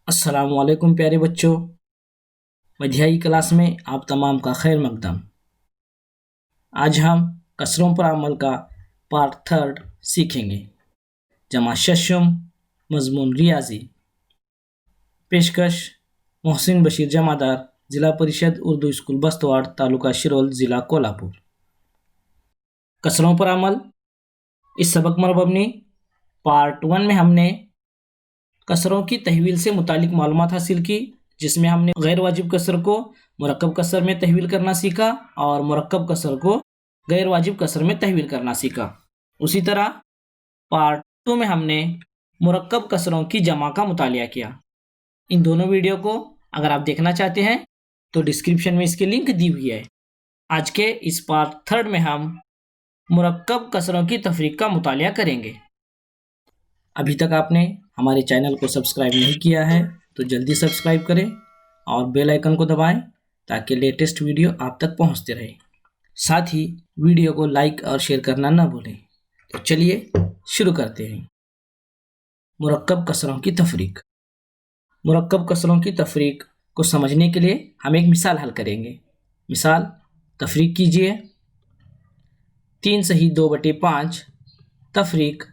अस्सलामुअलैकुम प्यारे बच्चों। मध्याई क्लास में आप तमाम का खैर मकदम। आज हम कसरों पर अमल का पार्ट 3 सीखेंगे। जमा शशुम मजमून रियाजी। पेशकश मोहसिन बशीर जमादार, ज़िला परिषद उर्दू स्कूल बस्तवाड़, तालुका शिरोल, ज़िला कोल्हापुर। कसरों पर अमल। इस सबक मरबबनी पार्ट 1 में हमने कसरों की तहवील से मुतालिक मालूमात हासिल की, जिसमें हमने गैर वाजिब कसर को मुरक्कब कसर में तहवील करना सीखा और मुरक्कब कसर को गैर वाजिब कसर में तहवील करना सीखा। उसी तरह पार्ट 2 में हमने मुरक्कब कसरों की जमा का मुतालिया किया। इन दोनों वीडियो को अगर आप देखना चाहते हैं तो डिस्क्रिप्शन में इसकी लिंक दी हुई है। आज के इस पार्ट 3 में हम मुरक्कब कसरों की तफरीक का मुतालिया करेंगे। अभी तक आपने हमारे चैनल को सब्सक्राइब नहीं किया है तो जल्दी सब्सक्राइब करें और बेल आइकन को दबाएं ताकि लेटेस्ट वीडियो आप तक पहुंचते रहे। साथ ही वीडियो को लाइक और शेयर करना ना भूलें। तो चलिए शुरू करते हैं। मुरक्कब कसरों की तफरीक। मुरक्कब कसरों की तफरीक को समझने के लिए हम एक मिसाल हल करेंगे। मिसाल तफरीक कीजिए। 3 सही 2/5 तफरीक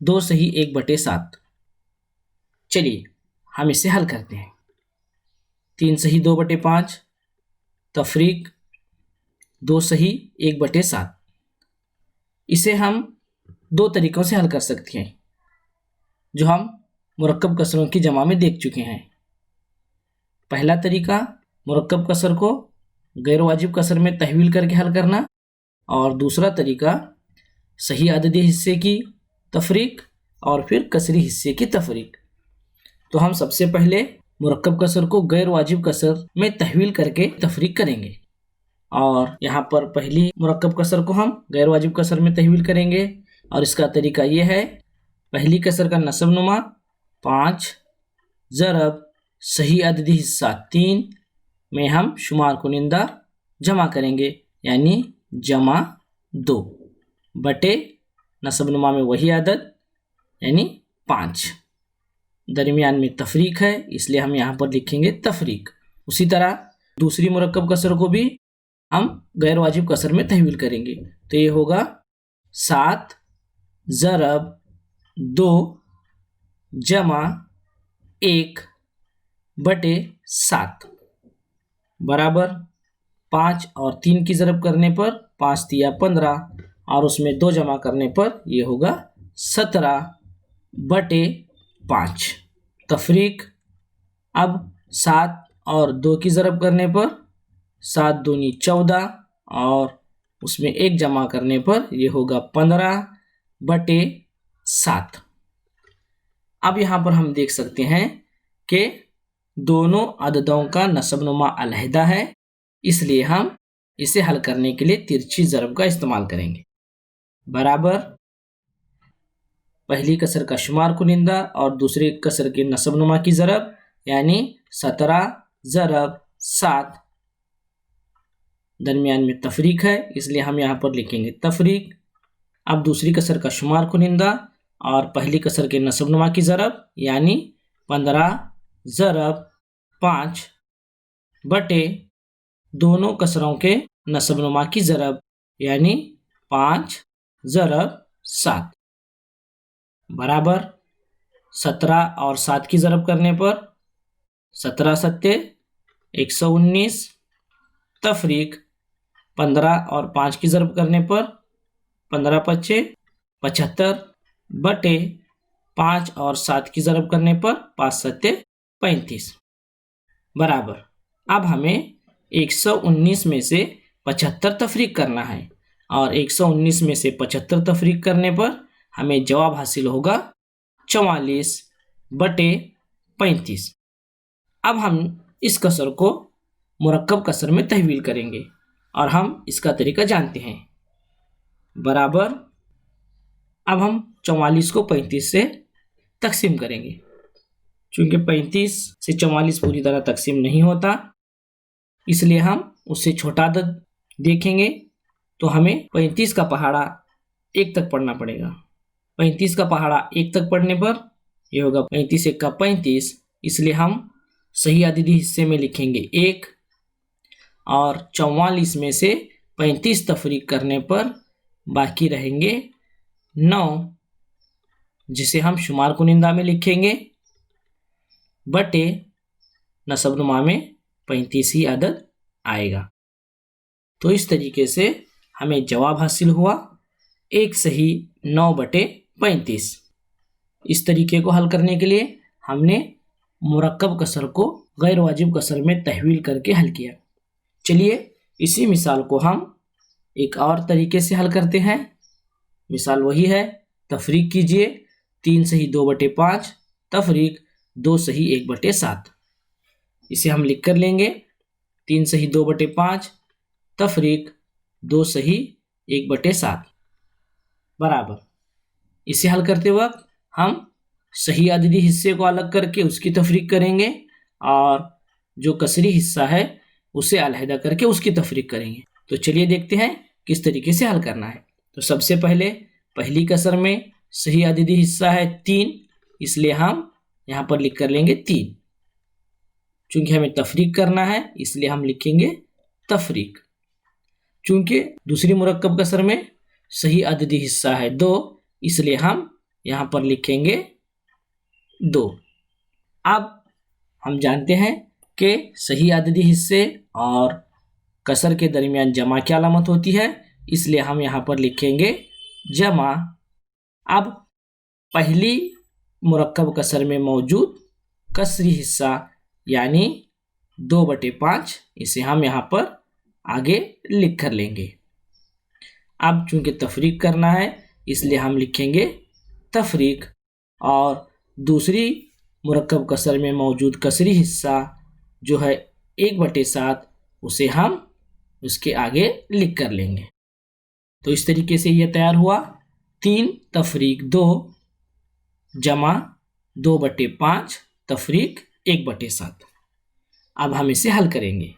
2 सही 1/7। चलिए हम इसे हल करते हैं। 3 सही 2/5 तफरीक 2 सही 1/7। इसे हम दो तरीक़ों से हल कर सकते हैं जो हम मुरक्कब कसरों की जमा में देख चुके हैं। पहला तरीका मुरक्कब कसर को गैर वाजिब कसर में तहवील करके हल करना, और दूसरा तरीका सही अददी हिस्से की तफरीक और फिर कसरी हिस्से की तफरीक। तो हम सबसे पहले मुरक्कब कसर को गैर वाजिब कसर में तहवील करके तफरीक करेंगे। और यहाँ पर पहली मुरक्कब कसर को हम गैर वाजिब कसर में तहवील करेंगे और इसका तरीका ये है। पहली कसर का नसब नुमा 5 ज़रब सही अददी हिस्सा 3 में हम शुमार कुनिंदा जमा करेंगे, यानी जमा 2 बटे नसब नुमा में वही अदद यानी 5। दरमियान में तफरीक है इसलिए हम यहाँ पर लिखेंगे तफरीक। उसी तरह दूसरी मुरक्कब कसर को भी हम गैर वाजिब कसर में तहवील करेंगे। तो ये होगा 7 ज़रब 2 जमा 1 बटे 7 बराबर 5 और 3 की ज़रब करने पर 5 तिया 15 और उसमें 2 जमा करने पर ये होगा 17 बटे 5 तफरीक। अब 7 और 2 की ज़रब करने पर 7 दूनी 14 और उसमें 1 जमा करने पर ये होगा 15 बटे 7। अब यहाँ पर हम देख सकते हैं कि दोनों अददों का नसब नुमा अलहदा है, इसलिए हम इसे हल करने के लिए तिरछी ज़रब का इस्तेमाल करेंगे। बराबर पहली कसर का शुमार कुनिंदा और दूसरी कसर के नसब नुमा की ज़रब, यानी 17 ज़रब 7। दरमियान में तफरीक है इसलिए हम यहाँ पर लिखेंगे तफरीक। अब दूसरी कसर का शुमार कुनिंदा और पहली कसर के नसब नुमा की ज़रब, यानी 15 ज़रब 5 बटे दोनों कसरों के नसब नुमा की ज़रब, यानी 5 ज़रब 7 बराबर 17 और 7 की ज़रब करने पर 17 सत्ते 119 तफरीक 15 और 5 की ज़रब करने पर 15 पच्चे 75 बटे 5 और 7 की ज़रब करने पर 5 सत्ते 35 बराबर। अब हमें 119 में से 75 तफरीक करना है और 119 में से 75 तफरीक करने पर हमें जवाब हासिल होगा 44 बटे 35। अब हम इस कसर को मुरक्कब कसर में तहवील करेंगे और हम इसका तरीका जानते हैं। बराबर अब हम 44 को 35 से तकसीम करेंगे। चूँकि 35 से 44 पूरी तरह तकसीम नहीं होता, इसलिए हम उससे छोटा अदद देखेंगे। तो हमें 35 का पहाड़ा 1 तक पढ़ना पड़ेगा। 35 का पहाड़ा 1 तक पढ़ने पर यह होगा 35 1 का 35 इसलिए हम सही अददी हिस्से में लिखेंगे 1 और 44 में से 35 तफरीक करने पर बाकी रहेंगे 9, जिसे हम शुमार कुनिंदा में लिखेंगे बटे नसबनुमा में 35 ही अदद आएगा। तो इस तरीके से हमें जवाब हासिल हुआ 1 सही 9/35। इस तरीके को हल करने के लिए हमने मुरक्कब कसर को गैर वाजिब कसर में तहवील करके हल किया। चलिए इसी मिसाल को हम एक और तरीके से हल करते हैं। मिसाल वही है, तफरीक कीजिए 3 सही 2/5 तफरीक 2 सही 1/7। इसे हम लिख कर लेंगे 3 सही 2/5 तफरीक 2 सही 1/7 बराबर। इसे हल करते वक्त हम सही अददी हिस्से को अलग करके उसकी तफरीक करेंगे और जो कसरी हिस्सा है उसे अलहदा करके उसकी तफरीक करेंगे। तो चलिए देखते हैं किस तरीके से हल करना है। तो सबसे पहले पहली कसर में सही अददी हिस्सा है 3, इसलिए हम यहाँ पर लिख कर लेंगे 3। चूंकि हमें तफरीक करना है इसलिए हम लिखेंगे तफरीक। चूंकि दूसरी मुरक्कब कसर में सही अददी हिस्सा है 2, इसलिए हम यहाँ पर लिखेंगे 2। अब हम जानते हैं कि सही अददी हिस्से और कसर के दरमियान जमा की अलामत होती है, इसलिए हम यहाँ पर लिखेंगे जमा। अब पहली मुरक्कब कसर में मौजूद कसरी हिस्सा यानी 2/5, इसे हम यहाँ पर आगे लिख कर लेंगे। अब चूंकि तफरीक करना है इसलिए हम लिखेंगे तफरीक और दूसरी मुरक्कब कसर में मौजूद कसरी हिस्सा जो है 1/7 उसे हम उसके आगे लिख कर लेंगे। तो इस तरीके से यह तैयार हुआ 3 तफरीक 2 जमा 2/5 तफरीक 1/7। अब हम इसे हल करेंगे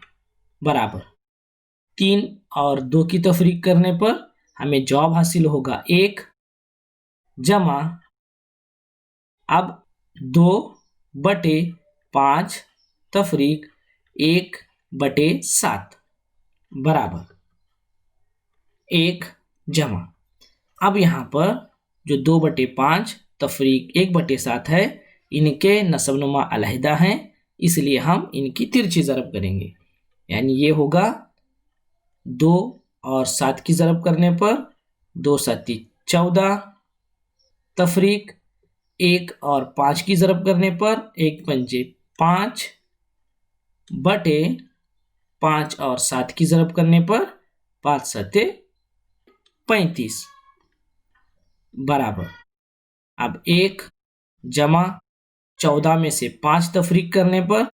बराबर। 3 और 2 की तफरीक करने पर हमें जवाब हासिल होगा 1 जमा अब 2/5 तफरीक 1/7 बराबर 1 जमा। अब यहाँ पर जो 2/5 तफरीक 1/7 है, इनके नसबनुमा अलहदा हैं, इसलिए हम इनकी तिरछी ज़रब करेंगे। यानी ये होगा 2 और 7 की ज़रब करने पर 2 7 14 तफरीक 1 और 5 की ज़रब करने पर 1 5 5 बटे 5 और 7 की ज़रब करने पर 5 7 35 बराबर। अब 1 जमा 14 में से 5 तफरीक करने पर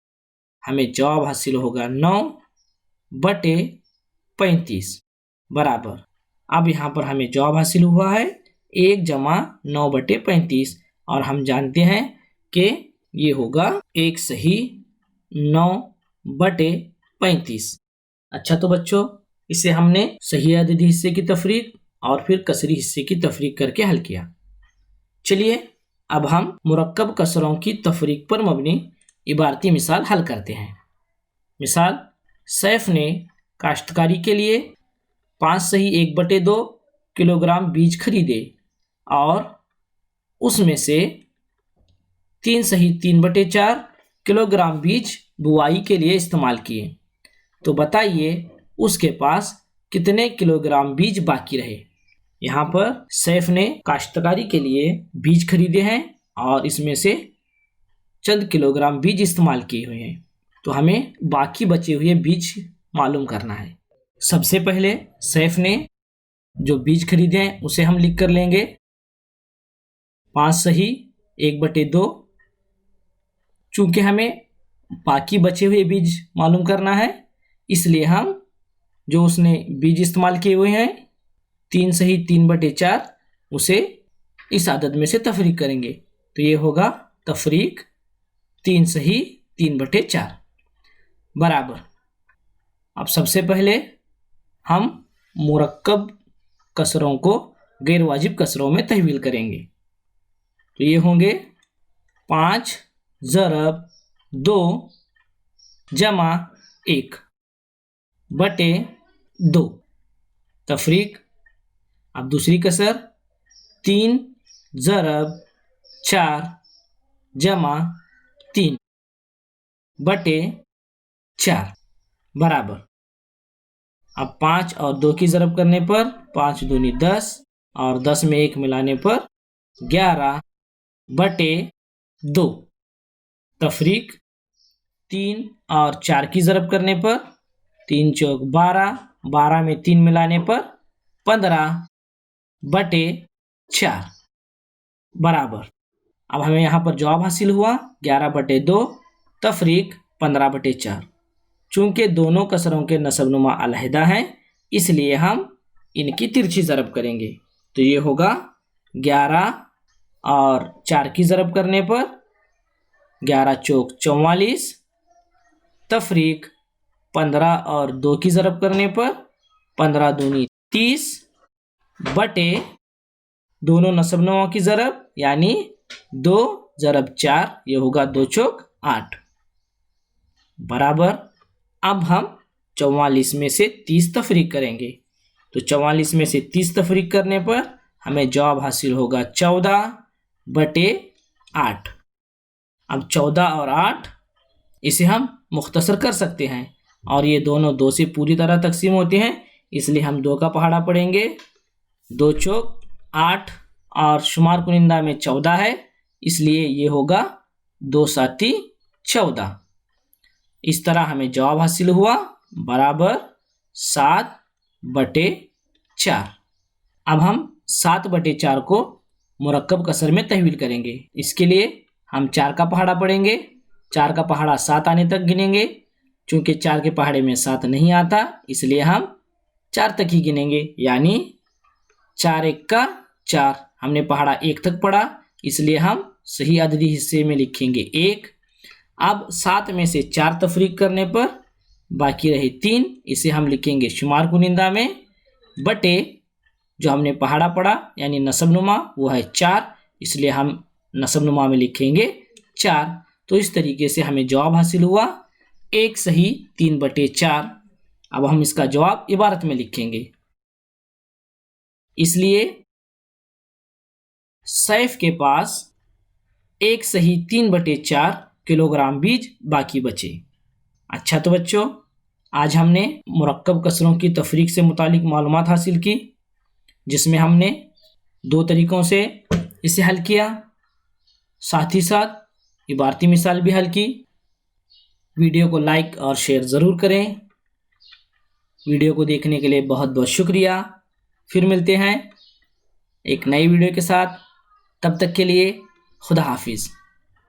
हमें जवाब हासिल होगा 9/35 बराबर। अब यहाँ पर हमें जवाब हासिल हुआ है 1 जमा 9/35 और हम जानते हैं कि ये होगा 1 सही 9/35। अच्छा तो बच्चों, इसे हमने सही अददी हिस्से की तफरीक और फिर कसरी हिस्से की तफरीक करके हल किया। चलिए अब हम मुरक्कब कसरों की तफरीक पर मबनी इबारती मिसाल हल करते हैं। मिसाल, सैफ ने काश्तकारी के लिए 5 सही 1/2 किलोग्राम बीज खरीदे और उसमें से 3 सही 3/4 किलोग्राम बीज बुआई के लिए इस्तेमाल किए। तो बताइए उसके पास कितने किलोग्राम बीज बाकी रहे। यहाँ पर सैफ ने काश्तकारी के लिए बीज खरीदे हैं और इसमें से चंद किलोग्राम बीज इस्तेमाल किए हुए हैं। तो हमें बाकी बचे हुए बीज मालूम करना है। सबसे पहले सैफ ने जो बीज खरीदे हैं उसे हम लिख कर लेंगे 5 सही 1/2। चूंकि हमें बाकी बचे हुए बीज मालूम करना है, इसलिए हम जो उसने बीज इस्तेमाल किए हुए हैं 3 सही 3/4 उसे इस आदत में से तफरीक करेंगे। तो ये होगा तफरीक 3 सही 3/4 बराबर। अब सबसे पहले हम मुरक्कब कसरों को गैर वाजिब कसरों में तहवील करेंगे। तो ये होंगे 5 ज़रब 2 जमा 1 बटे 2। तफरीक। अब दूसरी कसर 3 ज़रब 4 जमा 3 बटे 4 बराबर। अब 5 और 2 की ज़रब करने पर 5 दूनी 10 और 10 में 1 मिलाने पर 11 बटे 2। तफरीक। 3 और 4 की ज़रब करने पर 3 चौक 12, 12 में 3 मिलाने पर 15 बटे 4 बराबर। अब हमें यहाँ पर जवाब हासिल हुआ 11 बटे 2 तफरीक 15 बटे 4। चूँकि दोनों कसरों के नसबनुमा अलहदा हैं, इसलिए हम इनकी तिरछी ज़रब करेंगे। तो ये होगा 11 और 4 की ज़रब करने पर 11 चौक 44 तफरीक 15 और 2 की ज़रब करने पर 15 दूनी 30 बटे दोनों नसबनुमा की ज़रब यानी 2 ज़रब 4, ये होगा 2 चौक 8 बराबर। अब हम 44 में से 30 तफरीक करेंगे। तो 44 में से 30 तफरीक करने पर हमें जवाब हासिल होगा 14 बटे 8। अब 14 और 8 इसे हम मुख्तसर कर सकते हैं और ये दोनों 2 से पूरी तरह तकसीम होते हैं, इसलिए हम 2 का पहाड़ा पढ़ेंगे। 2 चौक 8 और शुमार कुनिंदा में 14 है, इसलिए ये होगा 2 साती 14। इस तरह हमें जवाब हासिल हुआ बराबर 7 बटे 4। अब हम 7 बटे 4 को मुरक्कब कसर में तहवील करेंगे। इसके लिए हम 4 का पहाड़ा पढ़ेंगे। 4 का पहाड़ा 7 आने तक गिनेंगे। चूँकि 4 के पहाड़े में 7 नहीं आता, इसलिए हम 4 तक ही गिनेंगे, यानी 4 एक का 4। हमने पहाड़ा 1 तक पढ़ा, इसलिए हम सही अददी हिस्से में लिखेंगे 1। अब 7 में से 4 तफरीक करने पर बाकी रहे 3, इसे हम लिखेंगे शुमार कुनिंदा में बटे जो हमने पहाड़ा पढ़ा यानी नसबनुमा वो है 4, इसलिए हम नसबनुमा में लिखेंगे 4। तो इस तरीके से हमें जवाब हासिल हुआ 1 सही 3 बटे 4। अब हम इसका जवाब इबारत में लिखेंगे। इसलिए सैफ के पास 1 सही 3 बटे 4 किलोग्राम बीज बाकी बचे। अच्छा तो बच्चों, आज हमने मुरक्कब कसरों की तफरीक से मुतालिक मालूमात हासिल की, जिसमें हमने 2 तरीक़ों से इसे हल किया, साथ ही साथ इबारती मिसाल भी हल की। वीडियो को लाइक और शेयर ज़रूर करें। वीडियो को देखने के लिए बहुत बहुत शुक्रिया। फिर मिलते हैं एक नई वीडियो के साथ, तब तक के लिए खुदा हाफिज़।